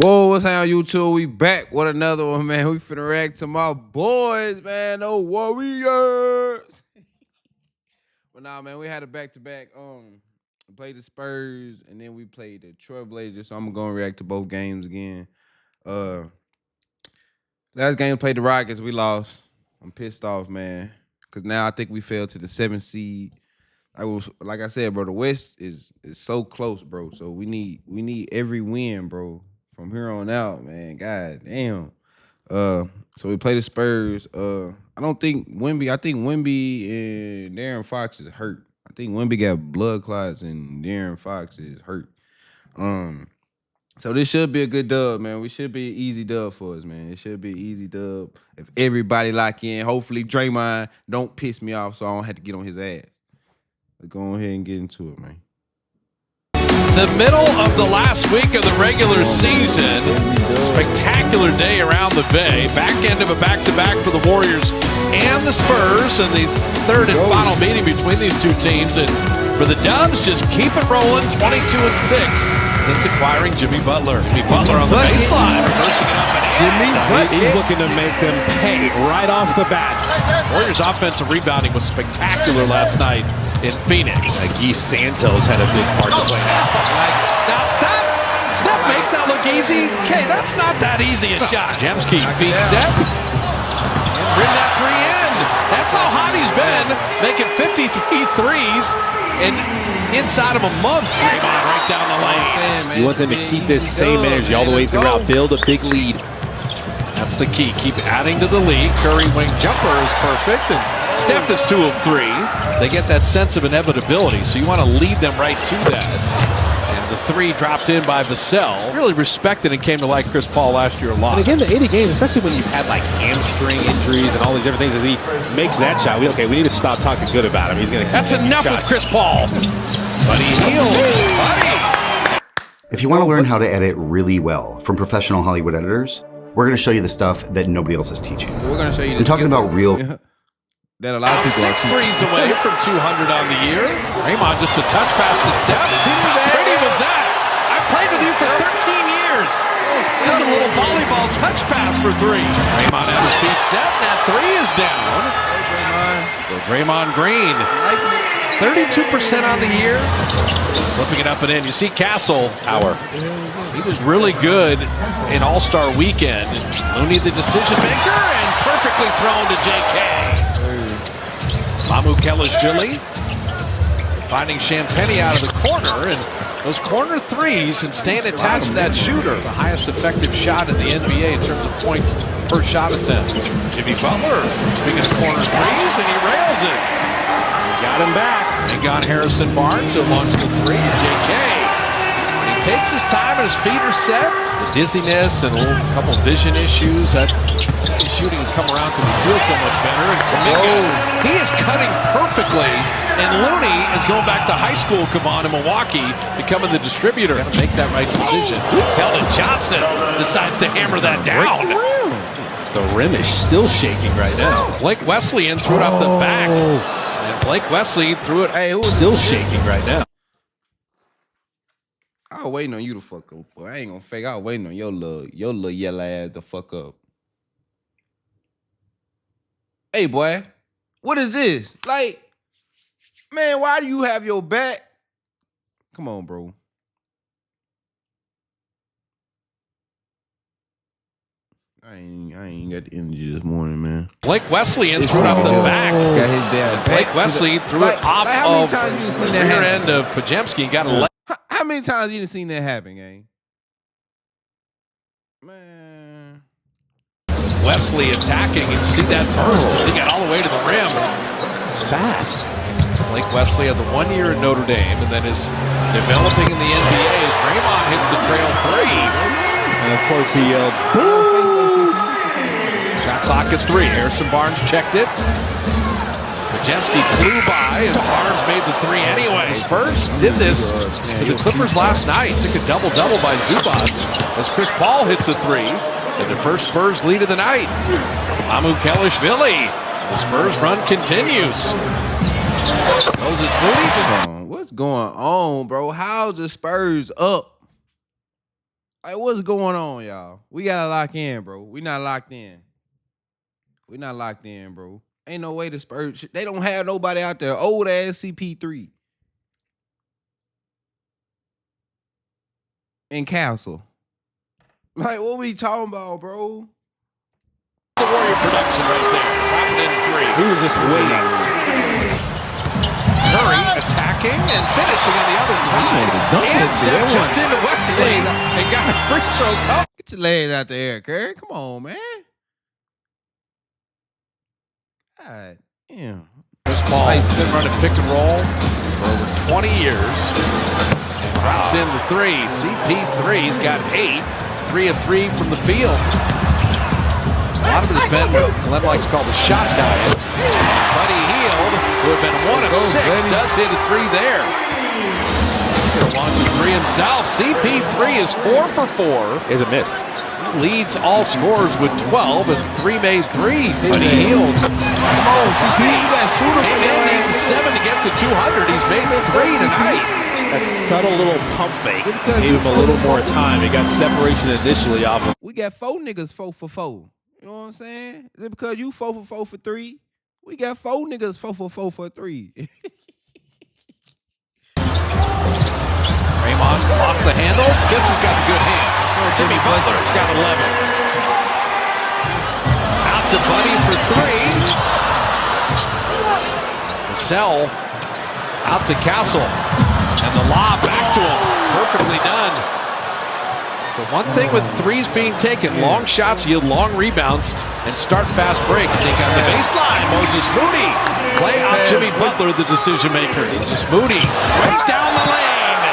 Whoa, what's on YouTube? We back with another one, man. We finna react to my boys, man. No Warriors. But nah, man, we had a back-to-back. We played the Spurs, and then we played the Trailblazers. So I'm gonna react to both games again. Last game we played the Rockets. We lost. I'm pissed off, man. Cause now I think we fell to the 7th seed. Like I said, bro, the West is so close, bro. So we need every win, bro. From here on out, man. God damn. So we play the Spurs. I think Wemby and De'Aaron Fox is hurt. I think Wemby got blood clots and De'Aaron Fox is hurt. So this should be a good dub, man. We should be an easy dub for us, man. It should be an easy dub if everybody lock in. Hopefully Draymond don't piss me off so I don't have to get on his ass. Let's go ahead and get into it, man. The middle of the last week of the regular season. Spectacular day around the Bay. Back end of a back-to-back for the Warriors and the Spurs, and the third and final meeting between these two teams. And for the Dubs, just keep it rolling, 22-6 since acquiring Jimmy Butler. Jimmy Butler on the baseline, reversing it up and in. He's looking to make them pay right off the bat. Warriors offensive rebounding was spectacular last night in Phoenix. Guy Santos had a big part to play. Now that Steph makes that look easy. Okay, that's not that easy a shot. Jamski feet set. Bring that three in. That's how hot he's been, making 53 threes and inside of a month. Draymond right down the lane. You want them to keep this same energy all the way throughout. Build a big lead. That's the key. Keep adding to the lead. Curry wing jumper is perfect, and Steph is 2 of 3. They get that sense of inevitability, so you want to lead them right to that. And the 3 dropped in by Vassell. Really respected and came to like Chris Paul last year a lot. And again, the 80 games, especially when you've had like hamstring injuries and all these different things, as he makes that shot, we need to stop talking good about him. He's going to. That's enough with Chris Paul. Buddy Hield. Buddy. If you want to learn how to edit really well from professional Hollywood editors, we're going to show you the stuff that nobody else is teaching. We're going to show you. I'm talking about real. That a lot of people 6 threes away from 200 on the year. Draymond just a touch pass to Steph. How pretty was that? I played with you for 13 years. Just a little volleyball touch pass for 3. Draymond at his feet set, and that 3 is down. So Draymond Green, 32% on the year. Flipping it up and in. You see Castle. He was really good in All-Star Weekend. Looney the decision maker, and perfectly thrown to JK. Mamu Kelishvili finding Champagnie out of the corner, and those corner threes and staying attached to that shooter. The highest effective shot in the NBA in terms of points per shot attempt. Jimmy Butler, speaking of corner threes, and he rails it. Got him back. And got Harrison Barnes who launched the 3. JK. He takes his time and his feet are set. The dizziness and a couple vision issues. That shooting has come around because he feels so much better. And Kuminga, he is cutting perfectly. And Looney is going back to high school, Kevon, in Milwaukee, becoming the distributor. Got to make that right decision. Keldon Johnson decides to hammer that down. The rim is still shaking right now. Blake Wesley in threw it off the back. And Blake Wesley threw it. Still shaking right now. I was waiting on you to fuck up, boy. I ain't gonna fake. I was waiting on your little yellow ass to fuck up. Hey, boy, what is this? Like, man, why do you have your back? Come on, bro. I ain't got the energy this morning, man. Blake Wesley in threw it off the back. Got his damn And Blake Wesley threw it off of the rear end of Pajemski and got a leg. How many times you done seen that happen, gang? Man. Wesley attacking, and see that burst as he got all the way to the rim. It's fast. Blake Wesley had the 1 year at Notre Dame and then is developing in the NBA as Draymond hits the trail 3. And of course he yelled, "Boo!" Shot clock at 3. Harrison Barnes checked it. Pajemski flew by, and Barnes made the 3 anyway. The Spurs did this to the Clippers last night. Took a double-double by Zubac as Chris Paul hits a 3. And the first Spurs lead of the night. Mamu Kelishvili. The Spurs run continues. Moses Moody just... What's going on, bro? How's the Spurs up? Like, what's going on, y'all? We gotta lock in, bro. We not locked in. We not locked in, bro. Ain't no way the Spurs. They don't have nobody out there. Old ass CP3 and Castle. Like, what we talking about, bro? The Warrior production right there. Dropping in three. He was just waiting. Curry attacking and finishing on the other side. And Steph jumped into Wesley and got a free throw cover. Get your legs out the air, Curry. Come on, man. God damn. Chris Paul has been running pick and roll for over 20 years. And drops in the three. CP3's got 8. 3 of 3 from the field. A lot of it has been what Glenn likes to call the shot diet. Buddy Hield, who had been 1 of 6, does hit a 3 there. Launches 3 himself. CP3 is 4 for 4. Is a miss. Leads all scorers with 12 and 3 made threes. Buddy Hield. Come on, CP. You got shooter for your He needs 7 to get to 200. He's made 3 tonight. That subtle little pump fake gave him a little more time. He got separation initially off him. We got 4 niggas 4 for 4. You know what I'm saying? Is it because you 4 for 4 for 3? We got 4 niggas 4 for 4 for 3. Draymond lost the handle. Guess who's got the good hands? Jimmy Butler's got 11. Out to Buddy for 3. Vassell out to Castle. And the lob back to him. Perfectly done. So one thing with threes being taken, long shots yield long rebounds and start fast breaks. Sneak on the baseline. Moses Moody. Play off Jimmy Butler, the decision maker. Moses Moody right down the lane.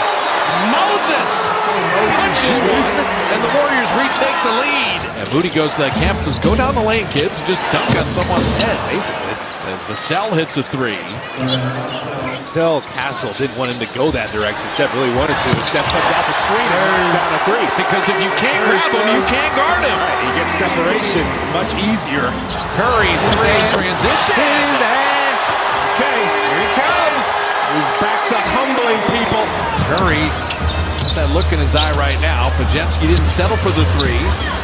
Moses punches one, and the Warriors retake the lead. And Moody goes to that camp, says, go down the lane, kids, and just dunk on someone's head, basically. As Vassell hits a 3. Until Castle didn't want him to go that direction. Steph really wanted to. Steph comes out the screen and knocks down a 3. Because if you can't grab him, you can't guard him. Right, he gets separation much easier. Curry, 3 transition. Okay, Here he comes. he's back to humbling people. Curry has that look in his eye right now. Pajemski didn't settle for the 3.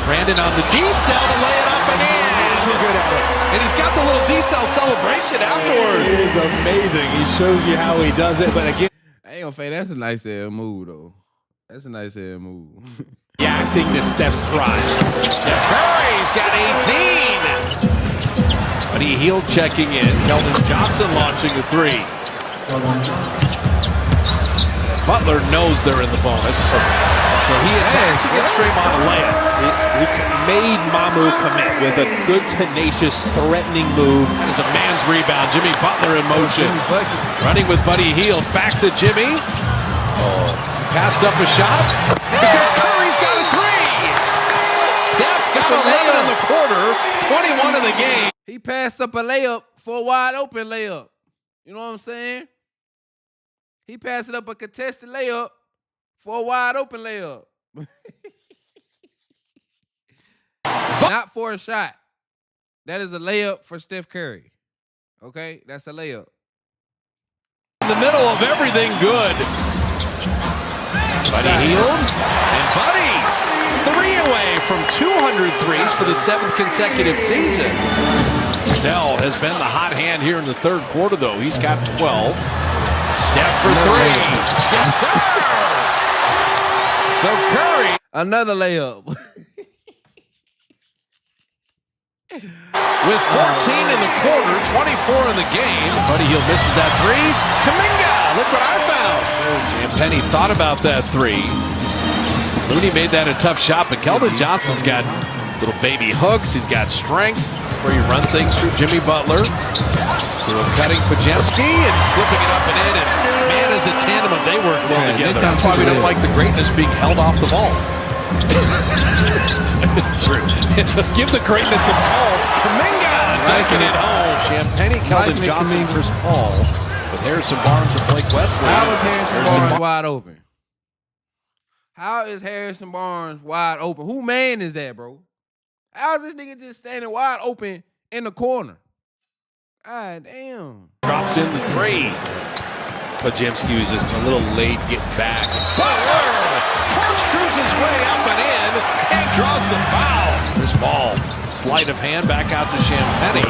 Brandon on the D-cell to lay it up and in. He's too good at it. And he's got the little D-cell celebration afterwards. It is amazing. He shows you how he does it, but again, I ain't gonna say that's a nice ass move though. That's a nice ass move. reacting to Steph's drive. Steph Curry's got 18. Buddy Hield checking in. Keldon Johnson launching a 3. Butler knows they're in the bonus. So he attacks against Draymond a layup. He made Mamu commit with a good, tenacious, threatening move. That is a man's rebound. Jimmy Butler in motion. Running with Buddy Hield. Back to Jimmy. Passed up a shot. Because Curry's got a 3. Steph's got 11 in the quarter. 21 in the game. He passed up a layup for a wide open layup. You know what I'm saying? He passed it up a contested layup for a wide open layup. Not for a shot. That is a layup for Steph Curry. Okay? That's a layup. In the middle of everything good. Buddy Hield. And Buddy, 3 away from 200 threes for the 7th consecutive season. Vassell has been the hot hand here in the 3rd quarter, though. He's got 12. Steph for 3. Yes, sir. So Curry. Another layup. With 14 in the quarter, 24 in the game. Buddy Hield misses that 3. Kuminga, look what I found. Penny thought about that 3. Looney made that a tough shot, but Keldon Johnson's got little baby hooks. He's got strength where you run things through Jimmy Butler. So cutting Pajemski and flipping it up and in. And man, as a tandem, if they work well together. That's why we don't like the greatness being held off the ball. True. Give the greatness some calls. Kuminga dunking it home. Champagne, Keldon Johnson, Chris Paul. With Harrison Barnes and Blake Wesley. How is Harrison Barnes wide open? How is Harrison Barnes wide open? Who man is that, bro? How is this nigga just standing wide open in the corner? God damn. Drops in the 3. Pajemski was just a little late getting back. Butler corkscrews his way up and in and draws the foul. This ball, sleight of hand back out to Champagny.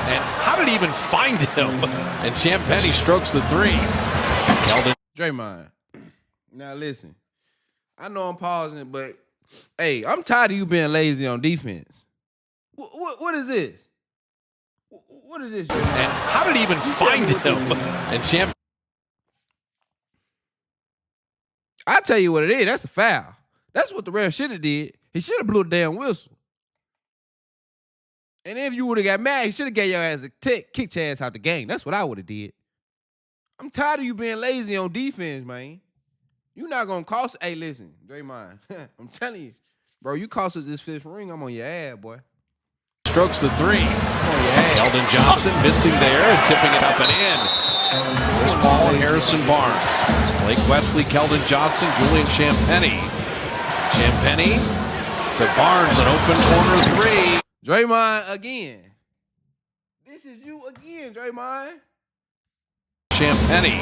And how did he even find him? And Champagny strokes the three. Keldon. Draymond. Now listen, I know I'm pausing, but hey, I'm tired of you being lazy on defense. What is this? What is this? And how did he even find him? And Champagny. I tell you what it is. That's a foul. That's what the ref should have did. He should have blew a damn whistle. And if you would have got mad, he should have gave your ass a kicked your ass out the game. That's what I would have did. I'm tired of you being lazy on defense, man. You not gonna cost. Hey, listen, Draymond. I'm telling you, bro. You cost us this fifth ring. I'm on your ass, boy. Strokes the three. Keldon Johnson missing there and tipping it up and in. Chris Paul and Harrison Barnes. Blake Wesley, Keldon Johnson, Julian Champagny. Champagny to Barnes, an open corner three. Draymond again. This is you again, Draymond. Champagny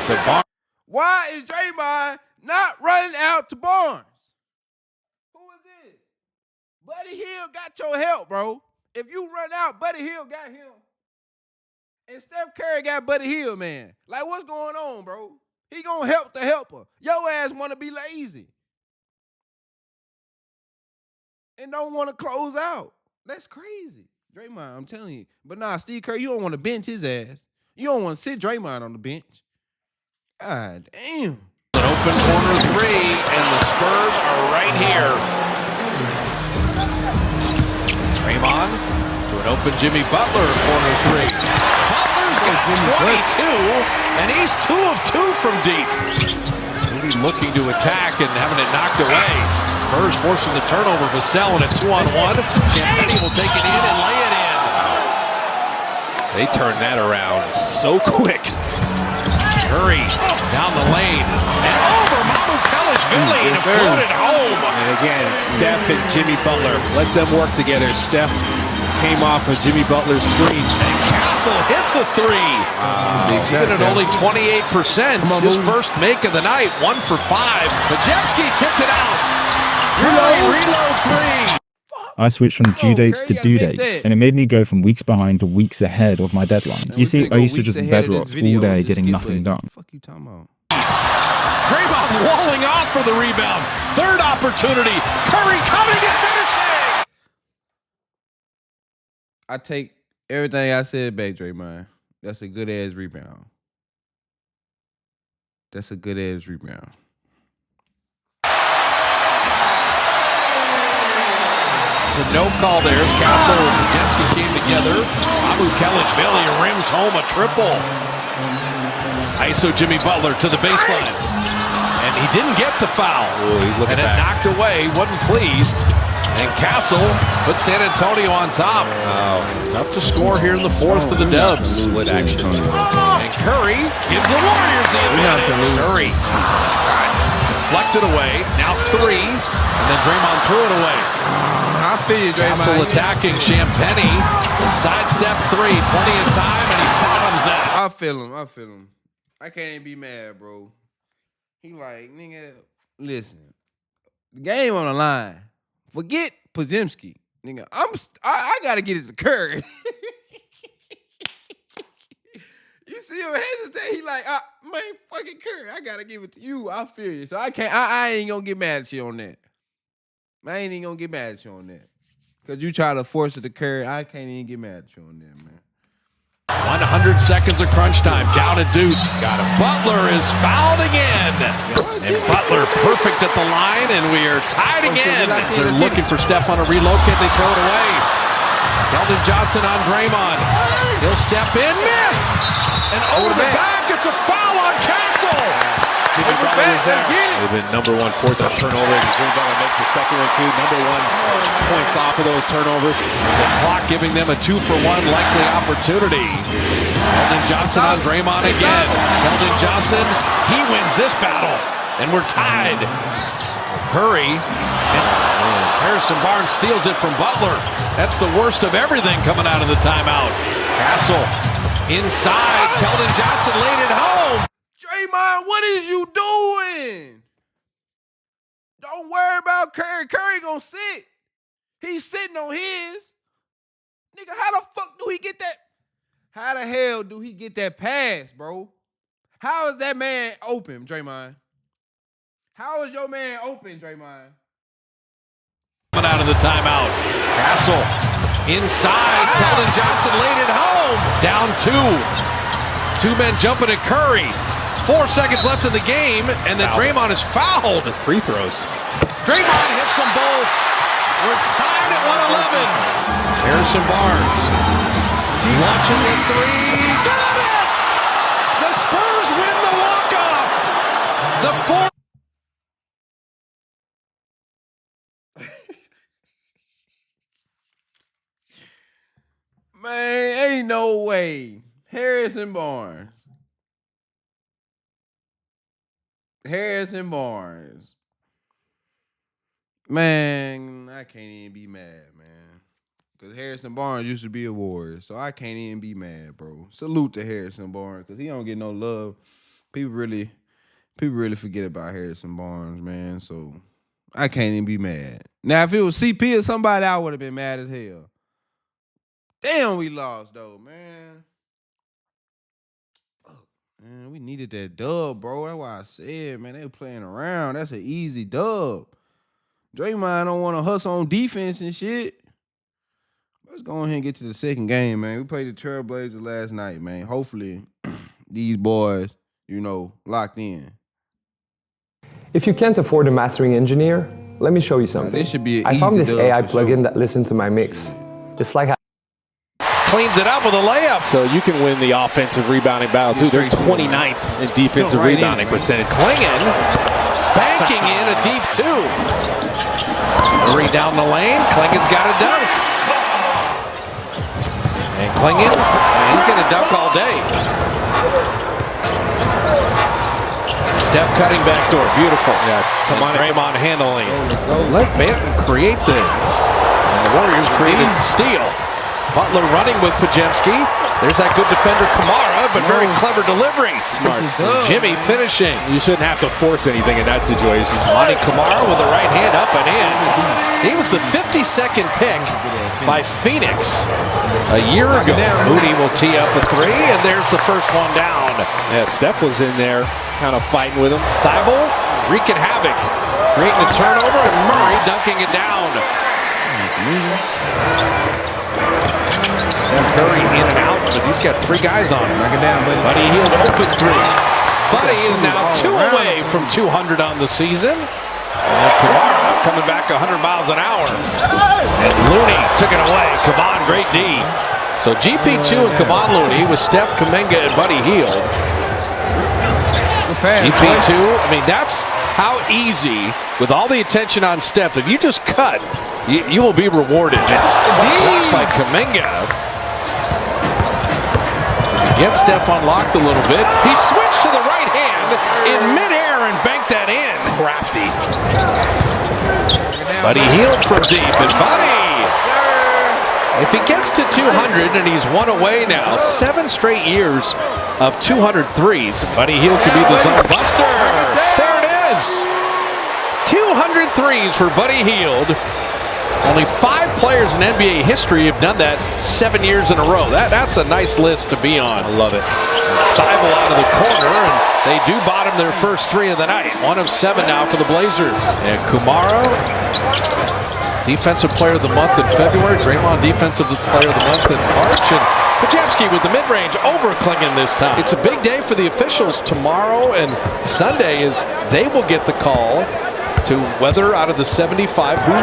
to Barnes. Why is Draymond not running out to Barnes? Who is this? Buddy Hill got your help, bro. If you run out, Buddy Hill got him. And Steph Curry got Buddy Hill, man. Like, what's going on, bro? He gonna help the helper. Your ass wanna be lazy. And don't wanna close out. That's crazy. Draymond, I'm telling you. But nah, Steve Kerr, you don't want to bench his ass. You don't want to sit Draymond on the bench. God damn. An open corner three, and the Spurs are right here. Draymond to an open Jimmy Butler, corner three. Butler's got 22, and he's 2 of 2 from deep. Maybe looking to attack and having it knocked away. Spurs forcing the turnover. Vassell in a 2-on-1. Champagny will take it in and lay it in. They turned that around so quick. Curry down the lane and over Mamu Kelishvili and floated home. And again, Steph and Jimmy Butler. Let them work together. Steph came off of Jimmy Butler's screen. And Castle hits a three. Even at only 28%. His first make of the night, 1 for 5. Majewski tipped it out. Reload three. I switched from due dates to due dates, and it made me go from weeks behind to weeks ahead of my deadlines. You see, I used to just bedrock all day getting nothing done. Fuck you talking about? Draymond walling off for the rebound. Third opportunity. Curry coming and finishing. I take everything I said back, Draymond. That's a good ass rebound. That's a good ass rebound. There's a no call there as Castle and Majewski came together. Mamu Kelishvili rims home a triple. ISO Jimmy Butler to the baseline. And he didn't get the foul. Ooh, he's looking and it back. knocked away, wasn't pleased. And Castle put San Antonio on top. Tough to score here in the fourth for the Dubs. Split action. And Curry gives the Warriors the advantage. Curry deflected away. Now 3. And then Draymond threw it away. I feel you, Draymond. Castle attacking Champagny. Sidestep 3. Plenty of time, and he bottoms that. I feel him. I can't even be mad, bro. He like, nigga, listen. The game on the line. Forget Podziemski. Nigga, I gotta get it to Curry. You see him hesitate. He like, man, fucking Curry. I gotta give it to you. I feel you. So I ain't gonna get mad at you on that. I ain't even gonna get mad at you on that. Cause you try to force it to Curry. I can't even get mad at you on that, man. 100 seconds of crunch time. Down and deuced. Got him. Butler is fouled again. And Butler perfect at the line, and we are tied again. They're looking for Steph on a reload kit. They throw it away. Keldon Johnson on Draymond. He'll step in, miss. And over the back, it's a foul on Castle. Jimmy Butler was there. They've been number 1 points on turnovers. And Jimmy Butler makes the second one too. Number 1 points off of those turnovers. The clock giving them a 2-for-1 likely opportunity. Keldon Johnson on Draymond again. Keldon Johnson, he wins this battle. And we're tied. Curry and Harrison Barnes steals it from Butler. That's the worst of everything coming out of the timeout. Castle inside. Keldon Johnson laid it home. Draymond, what is you doing? Don't worry about Curry. Curry gonna sit. He's sitting on his. Nigga, how the fuck do he get that? How the hell do he get that pass, bro? How is that man open, Draymond? How is your man open, Draymond? Coming out of the timeout. Castle inside. Keldon Johnson laid it home. Down 2. 2 men jumping at Curry. 4 seconds left in the game, and then Draymond is fouled. Free throws. Draymond hits them both. We're tied at 111. Harrison Barnes launching the 3. Got it! The Spurs win the walk-off. The 4. Man, ain't no way. Harrison Barnes. Man, I can't even be mad, man. Because Harrison Barnes used to be a Warrior, so I can't even be mad, bro. Salute to Harrison Barnes, because he don't get no love. People really forget about Harrison Barnes, man, so I can't even be mad. Now, if it was CP or somebody, I would have been mad as hell. Damn, we lost, though, man. Man, we needed that dub, bro. That's why I said, man, they were playing around. That's an easy dub. Draymond don't want to hustle on defense and shit. Let's go ahead and get to the second game, man. We played the Trailblazers last night, man. Hopefully, these boys, locked in. If you can't afford a mastering engineer, let me show you something. This should be an I found easy this dub AI for plugin sure. that listens to my mix. Just like Cleans it up with a layup. So you can win the offensive rebounding battle, too. They're 29th in defensive right rebounding in, man. percentage. Klingon banking in a deep 2. Murray down the lane. Klingon's got a dunk. And Klingon, he's going to dunk all day. Steph cutting back door. Beautiful. Yeah, Draymond handling. Let Banton create things. And the Warriors created steal. Butler running with Pajemski. There's that good defender Kamara, but very clever delivery. Smart. Jimmy finishing. You shouldn't have to force anything in that situation. Monty Kamara with the right hand up and in. He was the 52nd pick by Phoenix a year ago. Moody will tee up a 3, and there's the first one down. Yeah, Steph was in there kind of fighting with him. Thibault wreaking havoc, creating a turnover, and Murray dunking it down. Steph Curry in and out, but he's got 3 guys on him. Knock it down, buddy. Buddy Hield open 3. Buddy is now 2 away from 200 on the season. And Kamara coming back 100 miles an hour. And Looney took it away. Kevon, great D. So GP2 and Kevon Looney with Steph, Kuminga, and Buddy Hield. GP2, I mean, that's how easy, with all the attention on Steph, if you just cut, you will be rewarded. Blocked by Kuminga. Get Steph unlocked a little bit. He switched to the right hand in midair and banked that in. Crafty. Buddy Hield from deep, and Buddy, if he gets to 200, and he's 1 away now, 7 straight years of 200 threes, Buddy Hield could be the zone buster. There it is. 200 threes for Buddy Hield. Only 5 players in NBA history have done that 7 years in a row. That's a nice list to be on. I love it. Thibault out of the corner, and they do bottom their first 3 of the night. 1 of 7 now for the Blazers. And Kumaro, Defensive Player of the Month in February. Draymond, Defensive Player of the Month in March. And Pajemski with the mid-range over Klingon this time. It's a big day for the officials tomorrow, and Sunday is they will get the call to whether out of the 75 who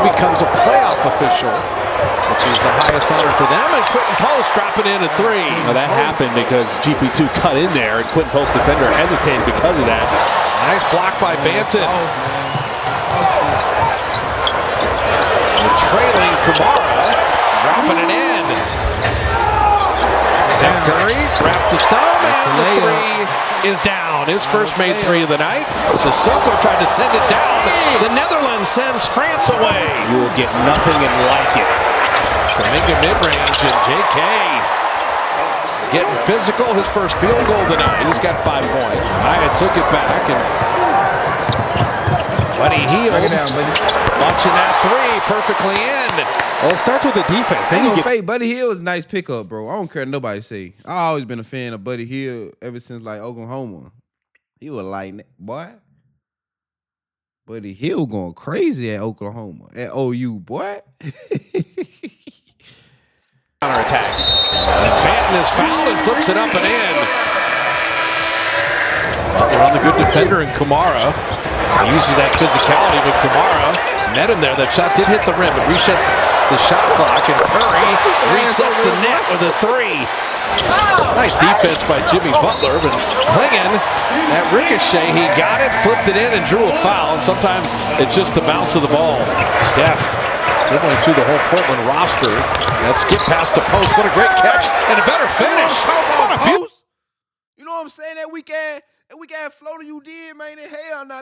becomes a playoff official, which is the highest honor for them. And Quentin Post dropping in a 3. Now that happened because GP2 cut in there, and Quentin Post defender hesitated because of that. Nice block by Banton. The trailing Kamara dropping it in. Steph Curry wrapped the thumb, and the 3 is down. His first made 3 of the night. Sissoko tried to send it down. The Netherlands sends France away. You will get nothing and like it. Kuminga mid-range, and JK getting physical. His first field goal tonight. He's got 5 points. Naya took it back, and Buddy Hield launching that three perfectly in. Well, it starts with the defense. Then you get say Buddy Hield was a nice pickup, bro. I don't care what nobody say. I always been a fan of Buddy Hield ever since like Oklahoma. He was like, boy. Buddy Hield going crazy at Oklahoma, at OU, boy. Counter attack. Banton is fouled and flips it up and in. Butler on the good defender in Kamara. He uses that physicality, but Kamara met him there. That shot did hit the rim, but reset the shot clock, and Curry reset the net with a three. Nice defense by Jimmy Butler, but Clingan, that ricochet, he got it, flipped it in, and drew a foul. And sometimes it's just the bounce of the ball. Steph dribbling through the whole Portland roster. That skip past the post. What a great catch and a better finish. What a Post. You know what I'm saying? That weak ass floater you did, man. Hell no.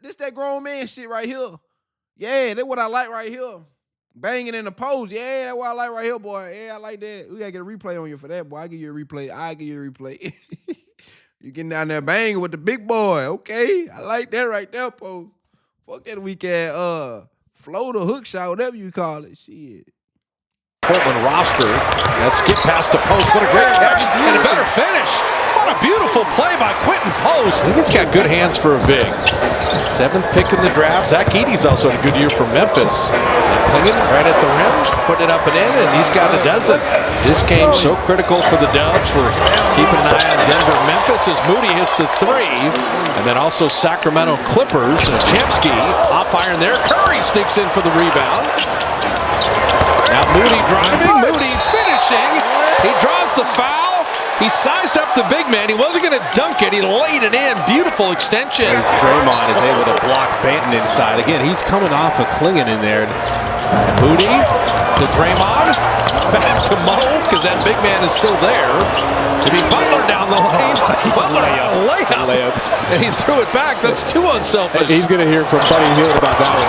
This that grown man shit right here. Yeah, that's what I like right here. Banging in the post. Yeah, that's what I like right here, boy. Yeah, I like that. We got to get a replay on you for that, boy. I give you a replay. You getting down there banging with the big boy. Okay. I like that right there, post. Fuck that weak ass floater, hook shot, whatever you call it. Shit. Portland roster. That skip past the post. What a great catch and a better finish. What a beautiful play by Quentin Post. He's got good hands for a big. 7th pick in the draft. Zach Edey's also had a good year for Memphis. And Clingan right at the rim, putting it up and in, and he's got a dozen. This game's so critical for the Dubs. We're keeping an eye on Denver. Memphis as Moody hits the three. And then also Sacramento Clippers. Chemsky off iron there. Curry sneaks in for the rebound. Now Moody driving, Moody finishing. He draws the foul. He sized up the big man. He wasn't going to dunk it. He laid it in. Beautiful extension. Draymond is able to block Banton inside. Again, he's coming off of Clingan in there. Moody to Draymond. Back to Mo, because that big man is still there. Jimmy Butler down the lane. Butler layup. And he threw it back. That's too unselfish. He's going to hear from Buddy Hield about that one.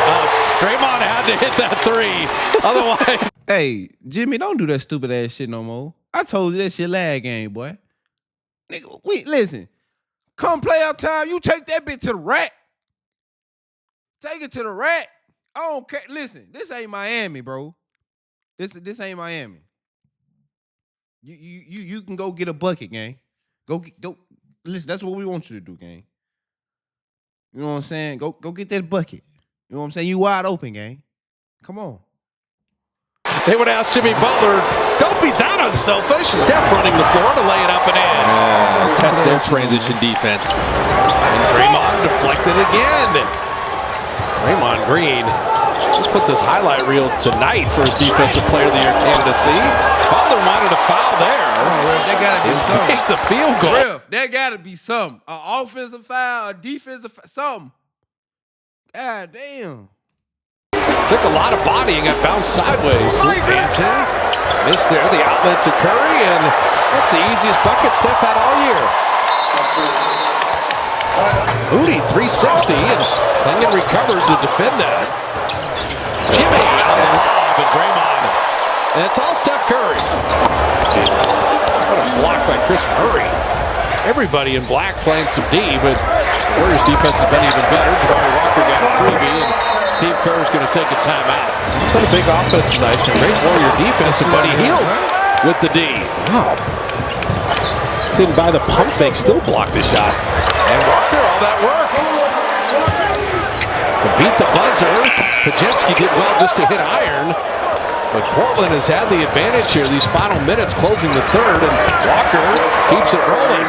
Draymond had to hit that three. Otherwise. Hey, Jimmy, don't do that stupid ass shit no more. I told you that shit last game, boy. Nigga, listen. Come playoff time, you take that bitch to the rack. Take it to the rack. I don't care. Listen, this ain't Miami, bro. This ain't Miami. You can go get a bucket, gang. Go. Listen, that's what we want you to do, gang. You know what I'm saying? Go get that bucket. You know what I'm saying? You wide open, gang. Come on. They would ask Jimmy Butler, don't be that unselfish. Steph running the floor to lay it up and in. Test their transition defense. And Draymond deflected again. Draymond Green just put this highlight reel tonight for his Defensive Player of the Year candidacy. Butler wanted a foul there. That gotta be something. Make the field goal. Ref, that gotta be something. An offensive foul, a defensive foul, something. God damn. Took a lot of body and got bounced sideways. Banton missed there. The outlet to Curry, and that's the easiest bucket Steph had all year. Moody 360, and Clingan recovered to defend that. Jimmy on the lob, and Draymond. And it's all Steph Curry. What a block by Chris Murray. Everybody in black playing some D, but Warriors defense has been even better. Jabari Walker got a freebie, and Steve Kerr's going to take a timeout. What a big offense tonight. Great Warrior defense, and Buddy Hield with the D. Wow. Didn't buy the pump fake, still blocked the shot. And Walker, all that work. To beat the buzzer, Pajemski did well just to hit iron. But Portland has had the advantage here these final minutes, closing the third, and Walker keeps it rolling.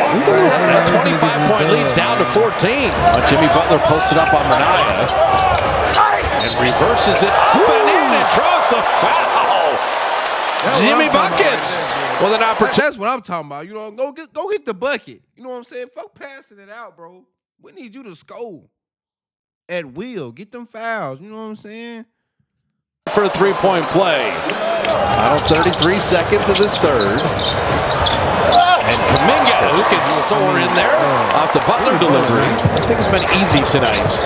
That 25-point lead's down to 14. Jimmy Butler posted up on Minaya and reverses it up and in and draws the foul. Jimmy Buckets with an opportunity. That's what I'm talking about. You know, go get the bucket. You know what I'm saying? Fuck passing it out, bro. We need you to score at will. Get them fouls. You know what I'm saying? For a three-point play. Final 33 seconds of this third. And Kuminga, who can soar in there off the Butler delivery. I think it's been easy tonight.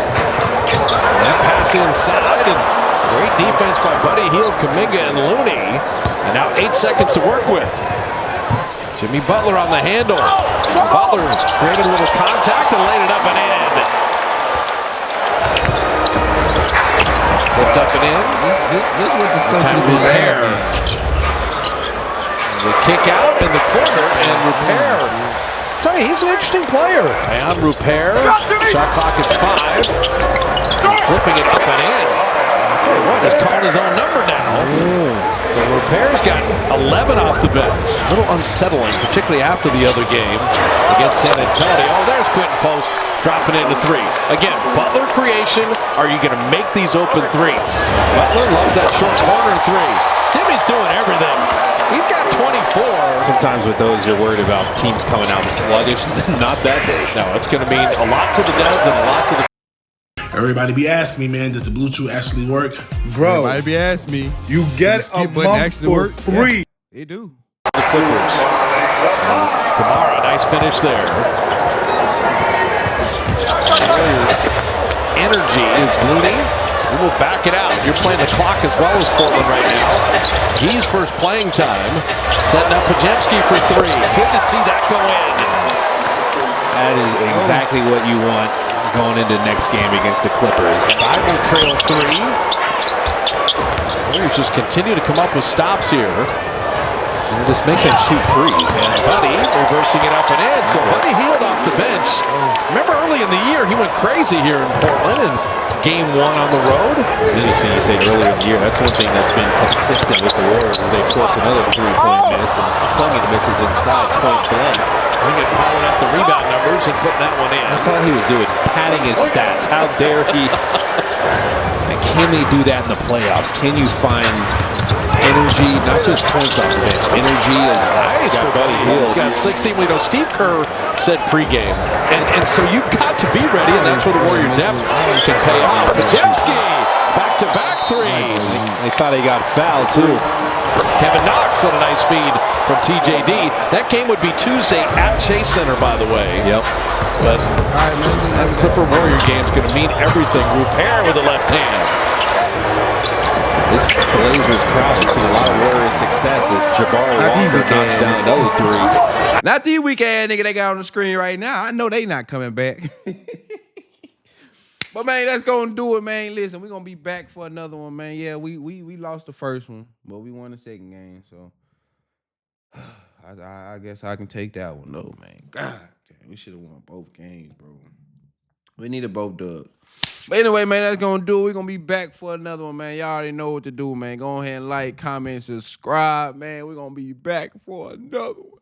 That pass inside, and great defense by Buddy Hield, Kuminga, and Looney. And now 8 seconds to work with. Jimmy Butler on the handle. Butler created a little contact and laid it up and in. Flipped up and in. This was discussion Time was Repair. The kick out in the corner and Repair. I tell you, he's an interesting player. And Repair. Shot clock is 5. Flipping it up and in. I tell you what, he's calling his own number now. So Repair's got 11 off the bench. A little unsettling, particularly after the other game against San Antonio. Oh, there's Quentin Post dropping into 3. Again, Butler creation. Are you going to make these open threes? Butler loves that short corner 3. Jimmy's doing everything. He's got 24. Sometimes with those, you're worried about teams coming out sluggish. Not that day. No, it's going to mean a lot to the Devs and a lot to the. Everybody be asking me, man, does the Bluetooth actually work? Bro, Everybody be asking me. you get a month for free. They do. The Clippers. Kamara, nice finish there. Energy is Looney. We will back it out. You're playing the clock as well as Portland right now. He's first playing time. Setting up Pajemski for 3. Good to see that go in. That is exactly what you want going into next game against the Clippers. Bible trail 3. Warriors just continue to come up with stops here. And just make them shoot threes. And Buddy reversing it up and in. So Buddy healed off the bench. Remember early in the year, he went crazy here in Portland in game 1 on the road. It's interesting you say earlier in the year. That's one thing that's been consistent with the Warriors is they force another 3-point miss and clinging misses inside point blank. Piling up the rebound numbers and putting that one in. That's all he was doing, padding his stats. How dare he? And can they do that in the playoffs? Can you find energy, not just points off the bench? Energy is Nice for Buddy Hield. He's got 16. We know Steve Kerr said pregame. And so you've got to be ready, and that's where the Warrior depth can pay off. Pajemski, back-to-back threes. They thought he got fouled, too. Kevin Knox on a nice feed from TJD. That game would be Tuesday at Chase Center, by the way. Yep. But that Clipper Warrior game is going to mean everything. Repair with the left hand. This Blazers crowd has seen a lot of Warriors success as Jabari Walker knocks down another 3. Not the weak ass nigga they got on the screen right now. I know they not coming back. But man, that's gonna do it, man. Listen, we're gonna be back for another one, man. Yeah, we lost the first one, but we won the second game. So I guess I can take that one though, man. God damn, we should have won both games, bro. We needed both dubs. But anyway, man, that's gonna do it. We're gonna be back for another one, man. Y'all already know what to do, man. Go ahead and like, comment, subscribe, man. We're gonna be back for another one.